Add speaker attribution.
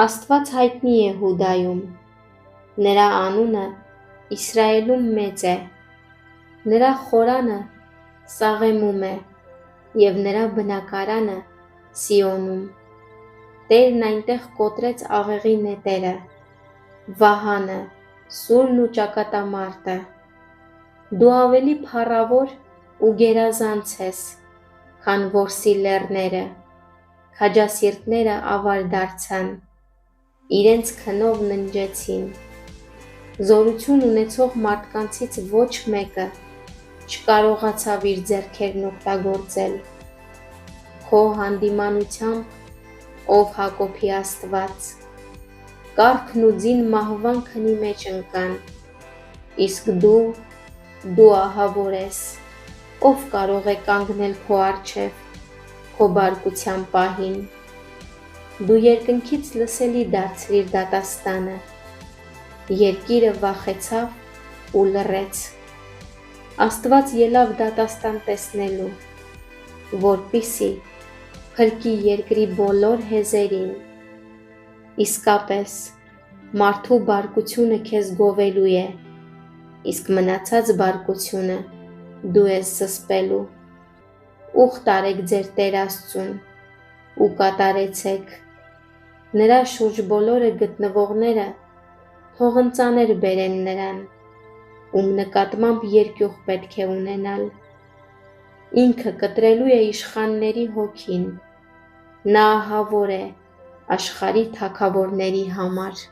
Speaker 1: Աստված հայտնի է Հուդայում, նրա անունը Իսրայելում մեծ է, նրա խորանը Սաղեմում է և նրա բնակարանը Սիոնում։ Տերն այնտեղ կոտրեց աղեղի նետերը, վահանը, սուրն ու ճակատամարտը։ Դու ավելի փառավոր ու գերազանց ես, քան որսի լեռները, քաջասիրտները ավար դարձան, իրենց քնով ննջեցին։ Զորություն ունեցող մարդկանցից ոչ մեկը չկարողացավ իր ձեռքերն օգտագործել։ Քո հանդիմանությամբ, ով Հակոբի Աստված, կառքն ու ձին մահվան քնի մեջ ընկան, իսկ դու ահավոր ես, ով կարող է կանգնել քո առջև, քո բարկության պահին։ Դու երկնքից լսելի դարձրիր դատաստանը, երկիրը վախեցավ ու լռեց։ Աստված ելավ դատաստան տեսնելու, որպեսզի փրկի երկրի բոլոր հեզերին։ Իսկապես, մարդու բարկությունը քեզ գովելու է, իսկ մնացած բարկությունը դու ես զսպելու։ Ուխտ արեք ձեր Տեր Աստծուն ու կատարեցեք։ Նրա շուրջ բոլորը գտնվողները թող ընծաներ բերեն նրան, ում նկատմամբ երկյուղ պետք է ունենալ։ Ինքը կտրելու է իշխանների հոգին, նա ահավոր է աշխարհի թագավորների համար։